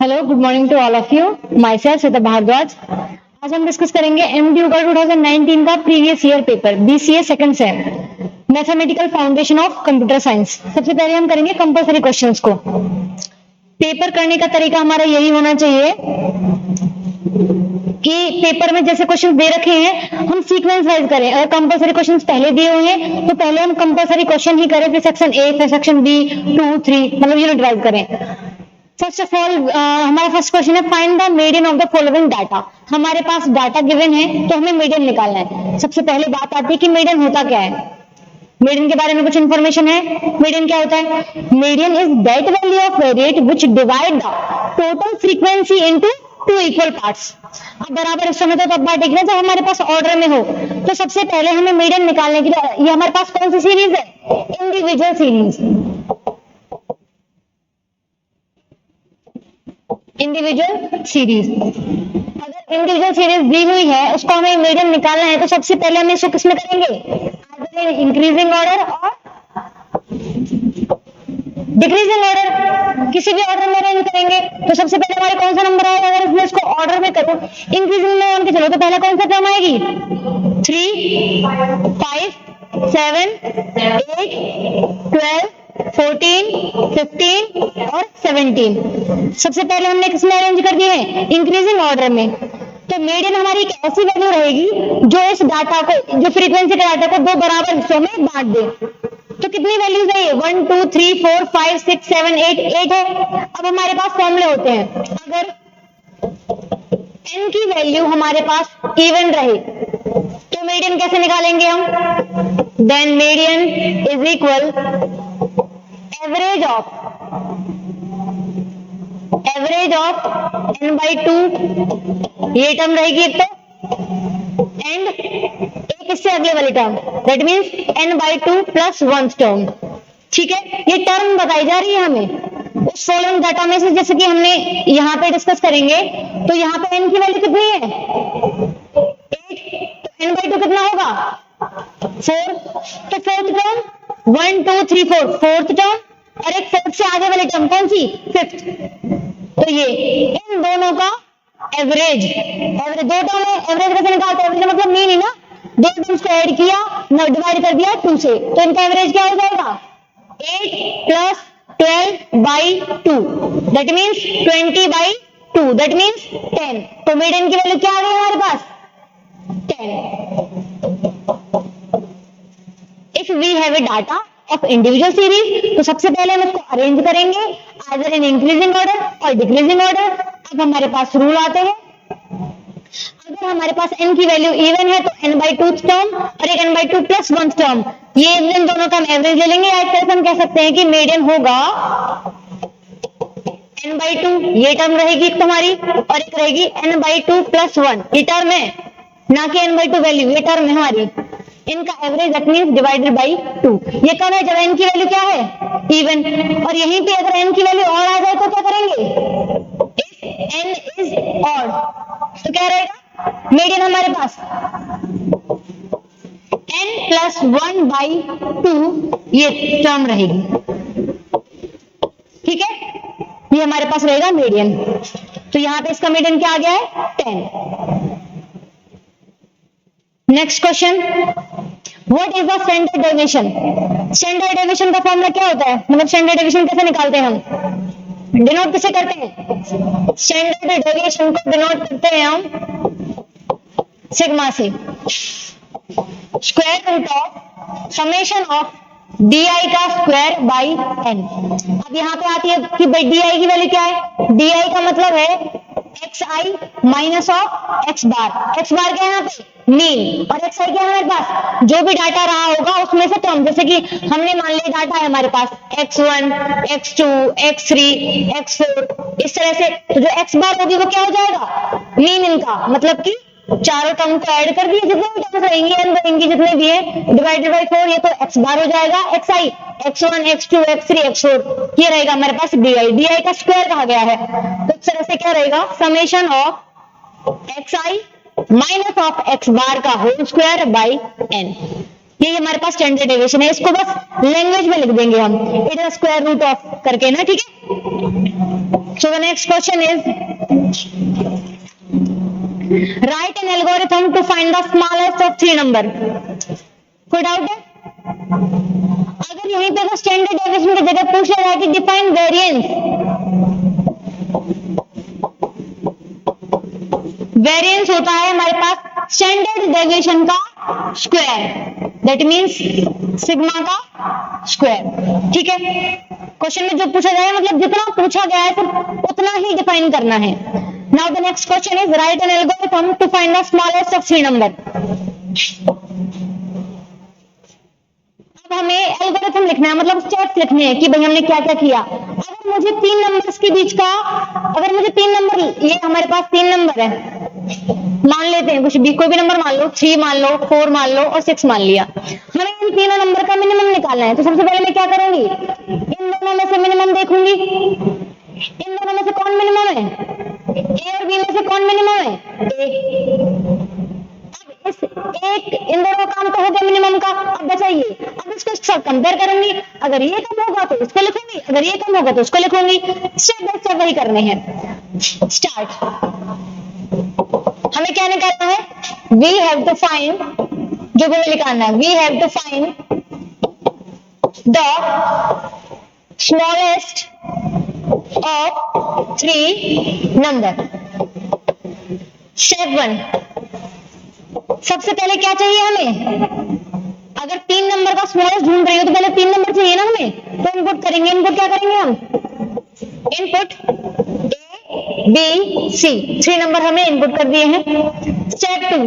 Hello, good morning to all of you. Myself Shweta Bhardwaj. आज हम discuss करेंगे MDU का 2019 का previous year paper BCA second sem mathematical foundation of computer science. सबसे पहले हम करेंगे कंपलसरी क्वेश्चंस को। पेपर करने का तरीका हमारा यही होना चाहिए कि पेपर में जैसे क्वेश्चन दे रखे हैं हम सीक्वेंस वाइज करें। अगर कंपलसरी क्वेश्चन पहले दिए हुए हैं तो पहले हम कंपलसरी क्वेश्चन ही करें, फिर सेक्शन ए, फिर सेक्शन बी, 2, 3 मतलब यूनिट वाइज करें। फर्स्ट ऑफ ऑल हमारा फर्स्ट क्वेश्चन है find the median of the following data. हमारे पास डाटा गिवन है तो हमें मीडियन निकालना है। सबसे पहले बात आती है कि मीडियन होता क्या है। मीडियन के बारे में कुछ इंफॉर्मेशन है। मीडियन क्या होता है? Median is that value of variate which divide the total frequency into two equal parts. अब बराबर हिस्सों में तो तब बांट देना जब हमारे पास ऑर्डर में हो। तो सबसे पहले हमें मीडियन निकालने के लिए, ये हमारे पास कौन सी सीरीज है? Individual series. इंडिविजुअल सीरीज, अगर इंडिविजुअल सीरीज दी हुई है उसको हमें मीडियन निकालना है तो सबसे पहले हम इसको किसमें करेंगे? इंक्रीजिंग ऑर्डर और डिक्रीजिंग ऑर्डर, किसी भी ऑर्डर में अरेंज करेंगे। तो सबसे पहले हमारे कौन सा नंबर आएगा? अगर मैं इसको ऑर्डर में करूं, इंक्रीजिंग में मान के चलो तो पहला कौन सा टर्म आएगी? 3, 5, 7, 8, 12, 14, 15 और 17। सबसे पहले हमने किसमें अरेंज कर दिए हैं? इंक्रीजिंग ऑर्डर में। तो मीडियन हमारी एक ऐसी वैल्यू रहेगी जो इस डाटा को, जो फ्रीक्वेंसी के डाटा को दो बराबर हिस्सों में बांट दे। तो कितनी वैल्यूज है ये? 1, 2, 3, 4, 5, 6, 7, 8 है। अब हमारे पास फॉर्मूले होते हैं। अगर n की वैल्यू हमारे पास इवन रहे तो मीडियन कैसे निकालेंगे हम? Then median is equal average of n by 2, ये टर्म रहेगी एक तो, एंड एक इससे अगले वाली term, that means n by 2 plus 1 term. ठीक है, ये टर्म बताई जा रही है हमें उस फॉलोइंग डाटा में से, जैसे कि हमने यहाँ पे डिस्कस करेंगे। तो यहाँ पे n की वैल्यू कितनी है? 8, तो n by 2 कितना होगा? 4। तो फोर्थ टर्म 1, 2, 3, 4 फोर्थ टर्म, और एक फोर्थ से आगे वाली टर्म कौन सी? फिफ्थ। तो ये इन दोनों का एवरेज दो टर्म है। एवरेज कैसे निकालते हैं? एवरेज मतलब मीन ही ना, दो टर्म्स को ऐड किया, डिवाइड कर दिया 2 से, तो इनका एवरेज क्या हो जाएगा? 8 plus 12 by 2, that means 20 by 2, that means 10। तो मीडियन की वैल्यू क्या आ गई हमारे पास? 10। If we have a data of individual series, तो सबसे पहले हम इसको अरेंज करेंगे आइदर इन इंक्रीजिंग ऑर्डर और डिक्रीजिंग ऑर्डर। अब हमारे पास रूल आते हैं। अगर हमारे पास n की वैल्यू इवन है तो n by 2 टर्म और एक n by 2 प्लस 1 टर्म, ये इन दोनों का हम एवरेज ले लेंगे। एक तरह से हम कह सकते हैं कि मीडियन होगा n by 2, ये टर्म रहेगी तुम्हारी, और एक रहेगी n by 2 प्लस 1, ये टर्म है ना कि n by 2 वैल्यू, ये टर्म है हमारी। इनका average that means divided by 2। ये कब है? जब n की वैल्यू क्या है? इवन। और यहीं पे अगर n की वैल्यू ऑड आ जाए तो क्या करेंगे? इफ n इज ऑड तो क्या रहेगा? मीडियन हमारे पास n प्लस 1 बाई 2 ये टर्म रहेगी। ठीक है, ये हमारे पास रहेगा मीडियन। तो यहां पे इसका मीडियन क्या आ गया है? 10। Next question, what is the standard deviation? Standard deviation का फॉर्मूला क्या होता है? मतलब स्टैंडर्ड डेविएशन कैसे निकालते हैं हम? डिनोट किसे करते हैं? स्टैंडर्ड डेविएशन को डिनोट करते हैं हम सिग्मा से, square root of summation of D I का स्क्वायर बाई एन। अब यहाँ पे आती है कि भाई डी आई की वैल्यू क्या है? डी आई का मतलब है X I minus of X bar. X bar क्या है यहाँ पे? मीन। और एक्स आई क्या है हमारे पास? जो भी डाटा रहा होगा उसमें से टर्म, जैसे कि हमने मान लिया डाटा है हमारे पास x1, x2, x3, x4, इस तरह से। तो जो एक्स बार होगी वो क्या हो जाएगा? मीन इनका, मतलब कि चारों टर्म को ऐड कर दिए, जितने भी टर्म्स रहेंगी n बनेंगी जितने भी है, डिवाइडेड बाय 4, ये तो x बार हो जाएगा। एक्स आई x1, x2, x3, x4 ये रहेगा हमारे पास डी आई। डी आई का स्क्वायर कहा गया है, तो इस तरह से क्या रहेगा? Summation of X I minus of X bar का होल स्क्वायर बाई एन। ये हमारे पास स्टैंडर्ड डेविएशन है। इसको बस लैंग्वेज में लिख देंगे हम, it is square root of करके ना। ठीक है, So the next question is, write an algorithm to find the smallest of three number. कोई डाउट है? अगर यहीं पे तो स्टैंडर्ड डेविएशन की जगह पूछा जाए कि डिफाइन वेरिएंस, वेरिएंस होता है हमारे पास स्टैंडर्ड डेविएशन का स्क्वायर, दैट मींस सिग्मा का स्क्वायर। ठीक है, क्वेश्चन में जो पूछा गया है मतलब जितना पूछा गया है सिर्फ उतना ही डिफाइन करना है। Now the next question is, write an algorithm to find the smallest of three number. अब हमें एल्गोरिथम लिखना है, मतलब स्टेप्स लिखने हैं कि भाई हमने क्या क्या किया। अगर मुझे तीन नंबर्स के बीच का, अगर मुझे तीन नंबर, ये हमारे पास तीन नंबर है, मान लेते हैं कुछ भी, कोई भी नंबर मान लो, 3 मान लो, 4 मान लो और 6 मान लिया। हमें इन तीनों नंबर का मिनिमम निकालना है। तो सबसे पहले मैं क्या करूंगी, इन दोनों में से मिनिमम देखूंगी। इन दोनों में से कौन मिनिमम है, ए और बी में से कौन मिनिमम है, ए। अब इस एक, इन दोनों काम तो हो गया मिनिमम का, अब बचा ये। अब इसको सब कंपेयर करूंगी, अगर ये कम होगा तो इसको लिखूंगी, अगर ये कम होगा तो इसको लिखूंगी। स्टेप बाय स्टेप वही करने हैं। स्टार्ट। हमें क्या निकालना है, वी हैव टू फाइंड, जो भी निकालना है, we have to find the smallest of three number. Step 1, सबसे पहले क्या चाहिए हमें, अगर तीन नंबर का स्मॉलेस्ट ढूंढ रही हो तो पहले तीन नंबर चाहिए ना हमें, तो इनपुट करेंगे। इनपुट क्या करेंगे हम, इनपुट B, C, 3 नंबर हमने इनपुट कर दिए हैं। Step 2,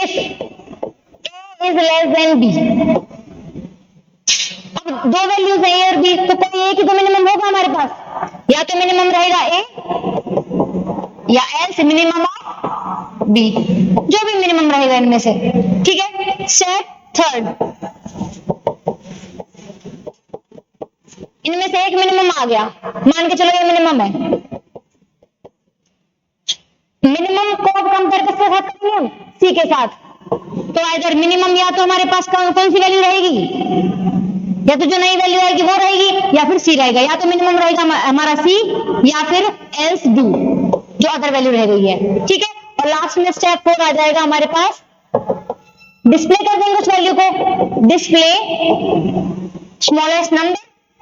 if A is less than B, अब दो वैल्यूज है A और B, तो कोई एक ही तो मिनिमम होगा हमारे पास, या तो मिनिमम रहेगा A या एल्स मिनिमम ऑफ B, जो भी मिनिमम रहेगा इनमें से। ठीक है, स्टेप 3, इनमें से एक मिनिमम आ गया, मान के चलो ये मिनिमम है। मिनिमम को अब कंपेयर किसके साथ करेंगे हम, सी के साथ। तो इधर मिनिमम या तो हमारे पास कौन सी वैल्यू रहेगी, या तो जो नई वैल्यू आएगी वो रहेगी, या फिर सी रहेगा। या तो मिनिमम रहेगा हमारा सी, या फिर एल्स डू, जो अदर वैल्यू रह गई है। ठीक है, और लास्ट में स्टेप 4 आ जाएगा हमारे पास, डिस्प्ले कर देंगे उस वैल्यू को, display smallest number,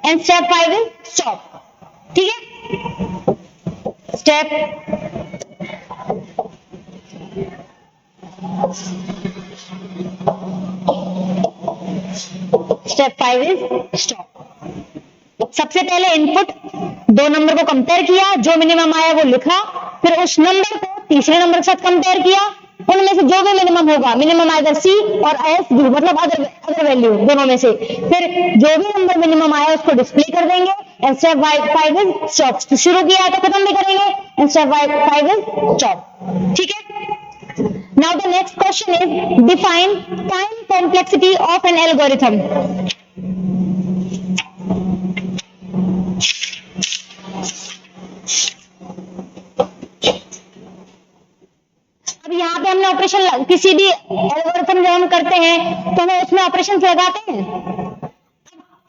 and step 5 is stop. ठीक है, स्टेप स्टेप 5 इज स्टॉप। सबसे पहले इनपुट दो नंबर को कंपेयर किया, जो मिनिमम आया वो लिखा, फिर उस नंबर को तीसरे नंबर के साथ कंपेयर किया, उनमें से जो भी मिनिमम होगा, मिनिमम आइदर सी और एस डी, मतलब अदर वैल्यू दोनों में से, फिर जो भी नंबर मिनिमम आया उसको डिस्प्ले कर देंगे। एंड स्टेप 5 इज स्टॉप, शुरू किया तो खत्म भी करेंगे, एंड स्टेप 5 इज स्टॉप। ठीक है, now the next question is, define time complexity of an algorithm। अब यहाँ पे हमने ऑपरेशन, किसी भी एल्गोरिथम जब हम करते हैं तो हम उसमें ऑपरेशन लगाते हैं।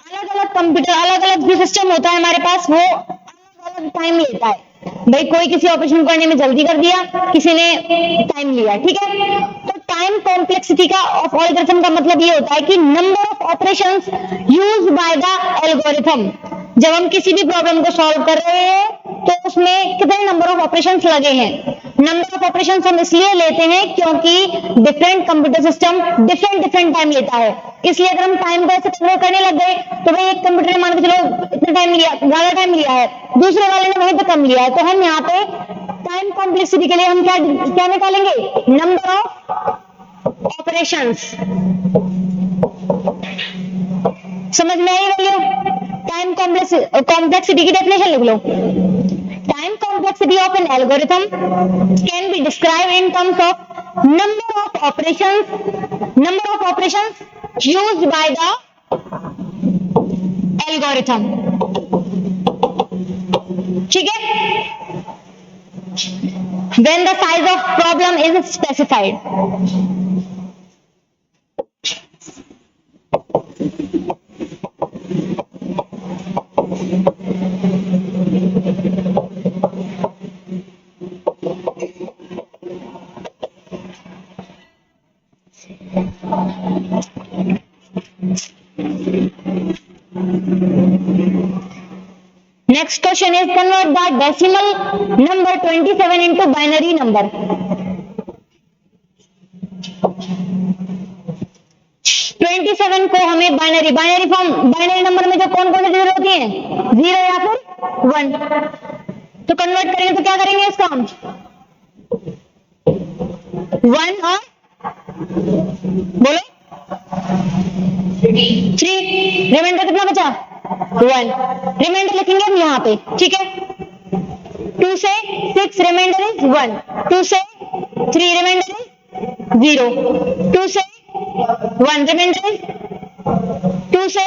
अलग अलग कंप्यूटर, अलग अलग जो सिस्टम होता है हमारे पास, वो अलग अलग टाइम लेता है। भाई कोई किसी ऑपरेशन करने में जल्दी कर दिया, किसी ने टाइम लिया। ठीक है, तो टाइम कॉम्प्लेक्सिटी का ऑफ एल्गोरिथम का मतलब ये होता है कि number of operations used by the algorithm. जब हम किसी भी प्रॉब्लम को सॉल्व कर रहे हैं तो उसमें कितने नंबर ऑफ ऑपरेशंस लगे हैं। नंबर ऑफ ऑपरेशंस हम इसलिए लेते हैं क्योंकि different computer system different time लेता है। इसलिए अगर हम टाइम को ऐसे कन्वर्ट करने लग गए तो भाई एक कंप्यूटर ने मान के चलो इतना टाइम लिया, ज्यादा टाइम लिया है, दूसरे वाले ने वहीं पे कम लिया है, तो हम यहाँ पे टाइम कॉम्प्लेक्सिटी के लिए हम क्या निकालेंगे, नंबर ऑफ ऑपरेशंस। समझ में आई वैल्यू? टाइम कॉम्प्लेक्सिटी की डेफिनेशन लिख लो। Time complexity of an algorithm can be describe in terms of number of operations used by the algorithm. ठीक है, when the size of problem is specified। Next question is convert the decimal number 27 into binary number. 27 को हमें binary form, binary number में जो कौन कौन सी चीजें होती हैं, 0 या फिर 1, तो कन्वर्ट करेंगे तो क्या करेंगे इसका हम, 1 और बोलो 3, रिमाइंडर कितना बचा 1, रिमाइंडर लिखेंगे हम यहाँ पे, ठीक है। 2 से 6 रिमाइंडर इज 1, 2 से 3 रिमाइंडर इज 0, 2 से 1 रिमाइंडर इज 2 से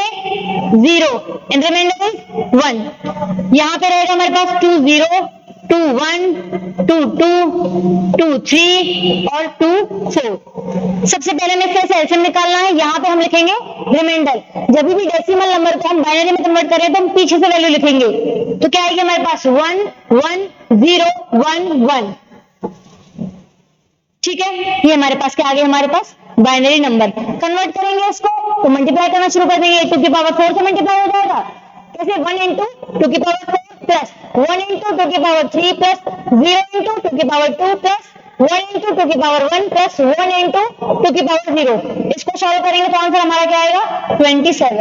0 एंड रिमाइंडर इज 1। यहाँ पे रहेगा हमारे पास 2 0, 2 1, 2 2, 2 3 और 2 4। सबसे पहले हमें इसका एलसीएम निकालना है। यहाँ पे हम लिखेंगे रिमाइंडर। जब भी डेसिमल नंबर को हम बाइनरी में कन्वर्ट करें तो हम पीछे से वैल्यू लिखेंगे, तो क्या आएगी हमारे पास 1 1 0 1 1, ठीक है। ये हमारे पास क्या आ गया, हमारे पास बाइनरी नंबर। कन्वर्ट करेंगे इसको तो मल्टीप्लाई करना शुरू कर देंगे, 2 की पावर 4 से मल्टीप्लाई हो जाएगा। कैसे, 1 इंटू 2 की पावर 4 प्लस 1 इंटू 2 की पावर 3 प्लस 0 इंटू 2 की पावर 2 प्लस 1 इंटू 2 की पावर 1 प्लस 1 इंटू 2 की पावर 0। इसको सॉल्व करेंगे तो आंसर हमारा क्या आएगा 27।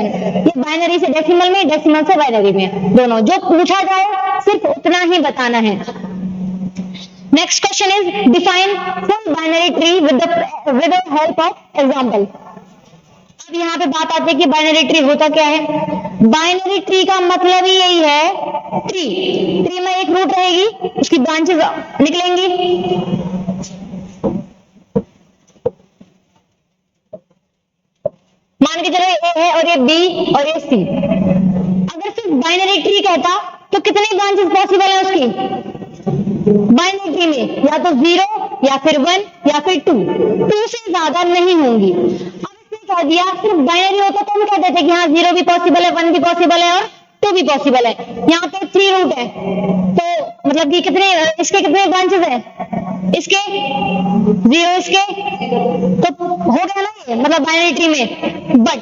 ये बाइनरी से डेसिमल में, डेसिमल से बाइनरी में, दोनों जो पूछा जाए सिर्फ उतना ही बताना है। Next question is define full binary tree with the help of example. अब यहाँ पे बात आती है कि बाइनरी ट्री होता क्या है। बाइनरी ट्री का मतलब ही यही है, ट्री में एक रूट रहेगी, उसकी ब्रांचेस निकलेंगी। मान के चलो ए है और ये बी और ये सी। अगर सिर्फ बाइनरी ट्री कहता तो कितने ब्रांचेस पॉसिबल है उसकी बाइनरी ट्री में, या तो 0 या फिर 1 या फिर 2 से ज्यादा नहीं होंगी। अब इसने कह दिया सिर्फ बाइनरी होता तो हम कहते थे कि हाँ 0 भी पॉसिबल है, 1 भी पॉसिबल है और 2 भी पॉसिबल है। यहाँ पे 3 रूट है तो मतलब कि कितने, इसके कितने ब्रांचेस हैं, इसके 0, इसके तो हो गया ना ये, मतलब बाइनरी ट्री में। बट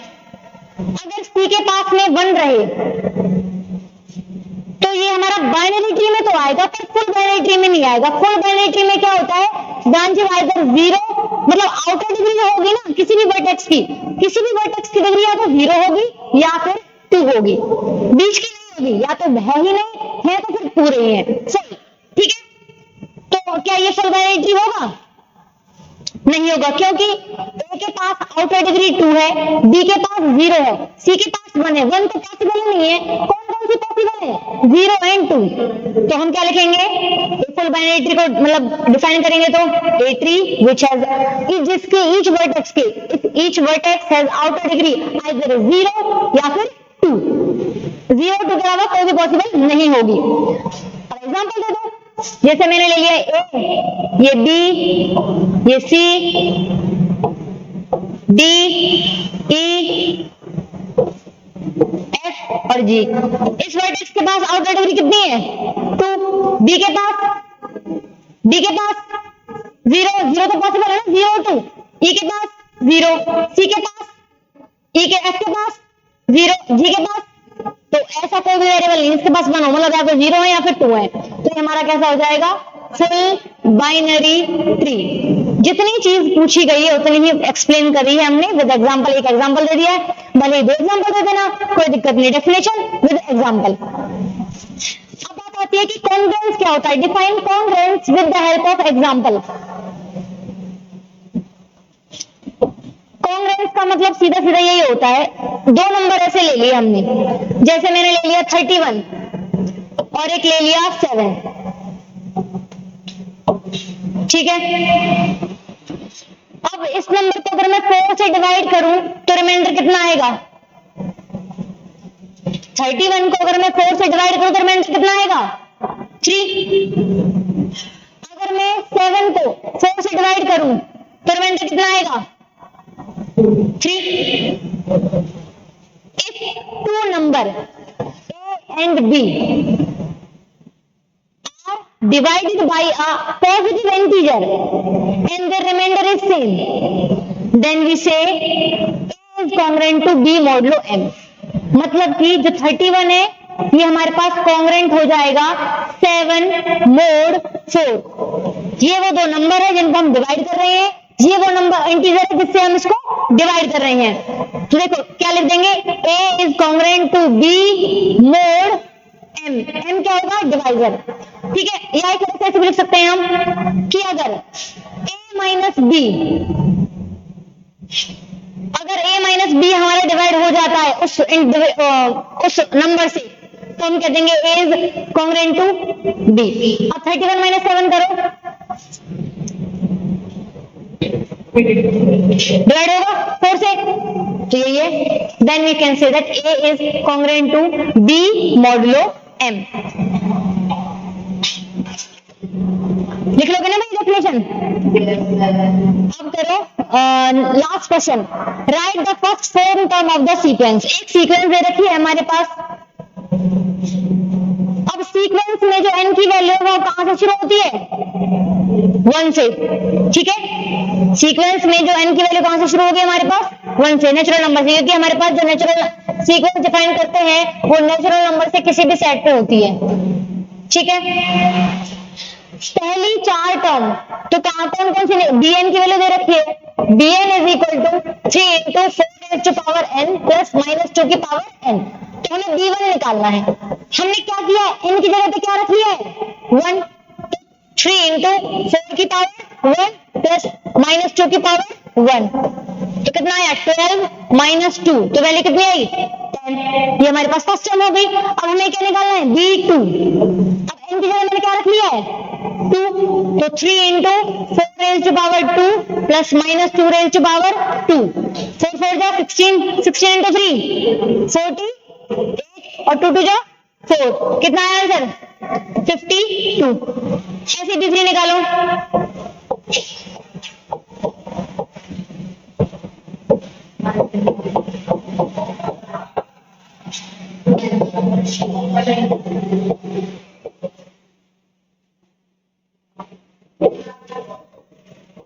अगर सी के पास में 1 रहे तो ये हमारा बाइनरी ट्री में तो आएगा पर फुल बाइनरी ट्री में नहीं आएगा। फुल बाइनरी ट्री में क्या होता है, ब्रांचेस आइदर 0, मतलब आउटर डिग्री जो होगी ना किसी भी वर्टेक्स की डिग्री या तो 0 होगी या फिर 2 होगी, बीच की नहीं होगी, या तो है ही नहीं है तो फिर पूरे ही है, सही, ठीक है। तो क्या ये फुल बाइनरी ट्री होगा, नहीं होगा, क्योंकि ए के पास आउटर डिग्री 2 है, बी के पास 0 है, सी के पास 1 है, 1 तो पॉसिबल नहीं है। कौन कौन सी पॉसिबल है, 0 एंड 2। तो हम क्या लिखेंगे, फुल बाइनरी ट्री को मतलब डिफाइन करेंगे तो ए ट्री विच हैज जिसके each vertex has outer degree either 0 या फिर 2। 0 2 के अलावा कोई भी पॉसिबल नहीं होगी। फॉर एग्जांपल दे दो, जैसे मैंने ले लिया ए, ये बी, ये सी, डी, ई, एफ और जी। इस वर्टेक्स के पास आउटर डिग्री कितनी है 2, बी के पास 0 तो पॉसिबल है ना, 0 2, ई के पास 0, सी के पास, ई के एफ के पास 0, जी के पास, तो ऐसा कोई भी वेरिएबल नहीं इसके पास 1 हो, मतलब या तो 0 है या फिर 2 है। तो ये हमारा कैसा हो जाएगा, फुल बाइनरी ट्री। जितनी चीज पूछी गई है उतनी ही एक्सप्लेन करी है हमने विद एग्जांपल। एक एग्जांपल दे दिया है, भले ही 2 एग्जांपल दे देना, कोई दिक्कत नहीं, डेफिनेशन विद एग्जांपल। अब बात आती है कि कॉन्ग्रुएंस क्या होता है। Define congruence with the help of example. Congruence का मतलब सीधा सीधा यही होता है, 2 नंबर ऐसे ले लिए हमने, जैसे मैंने ले लिया 31 और एक ले लिया 7, ठीक है। अब इस नंबर को अगर मैं 4 से डिवाइड करूं तो रिमाइंडर कितना आएगा, 31 को अगर मैं 4 से डिवाइड करूं तो रिमाइंडर कितना आएगा 3। अगर मैं 7 को 4 से डिवाइड करूं तो रिमाइंडर कितना आएगा 3। If 2 number A and B are divided by a positive integer and their remainder is same, then we say A is is congruent to B modulo m, मतलब कि जो 31 है ये हमारे पास कॉन्ग्रेंट हो जाएगा 7 mod 4। ये वो दो नंबर है जिनको हम डिवाइड कर रहे हैं, ये वो नंबर इंटीजर है जिससे हम इसको डिवाइड कर रहे हैं। तो देखो क्या लिख देंगे, a is congruent to b mod m, m क्या होगा, डिवाइजर। ठीक है, या एक ऐसे भी लिख सकते हैं हम कि अगर a माइनस b, अगर a माइनस बी हमारा डिवाइड हो जाता है उस नंबर से, तो हम कह देंगे a is congruent to b। अब 31 माइनस 7 करो, डिवाइड होगा 4 से, तो यही है। Then we can say that a is congruent to b modulo m। लिख लोगे ना भाई डेफिनेशन? अब करो last question, write the first 4 term of the sequence. एक सीक्वेंस दे रखी है हमारे पास, अब सीक्वेंस में जो n की वैल्यू है वो कहां से शुरू होती है, 1 से। ठीक है, सीक्वेंस में जो n की वैल्यू कहां से शुरू होगी हमारे पास, 1 से, नेचुरल नंबर से, क्योंकि हमारे पास जो नेचुरल सीक्वेंस डिफाइन करते हैं वो नेचुरल नंबर से किसी भी सेट पे होती है। ठीक है, पहली 4 टर्म, तो कहां कौन कौन सी, bn की वैल्यू दे रखी है, bn is equal to 3 into 4 to power n plus minus 2 की पावर n। तो हमें b1 निकालना है। हमने क्या किया, n की जगह पे क्या रख लिया है, 1, 3 इंटू 4 की पावर 1 प्लस माइनस 2 की पावर 1, तो कितना आया 12 माइनस 2, तो वैल्यू कितनी आई 10। ये हमारे पास फर्स्ट टर्म हो गई। अब हमें क्या निकालना है, b2। अब n की जगह मैंने क्या रख लिया है, 2, तो 3 into 4 raise to power 2 plus minus 2 raise to power 2, 4 4 जा 16, 16 इंटू 3 48 और 2 2 जा 4, कितना आया आंसर 52। ऐसे दूसरी निकालो,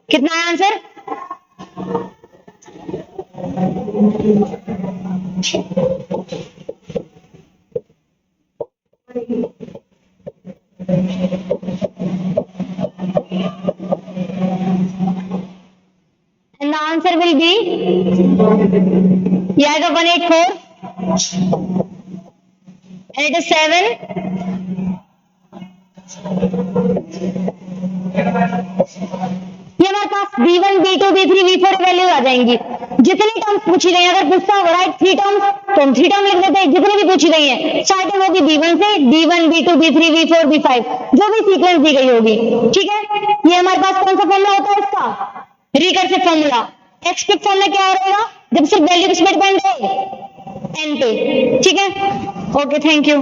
कितना है answer, and the answer will be, ये आएगा 184 and it is 7। ये हमारे पास b1 b2 b3 b4 value आ जाएंगी। जितनी टर्म्स पूछी गई, अगर पूछता हो राइट 3 टर्म्स तो हम 3 टर्म लिख देते हैं, जितनी भी पूछी गई है स्टार्टिंग होगी b1 से, b1 b2 b3 b4 b5 जो भी सीक्वेंस दी गई होगी। ठीक है, ये हमारे पास कौन सा फॉर्मूला होता है इसका, रिकर्सिव फॉर्मूला। एक्सपेक्ट फॉर्मूला क्या रहेगा, जब सिर्फ वैल्यू किस पे डिपेंड है, n पे। ठीक है, ओके, थैंक यू।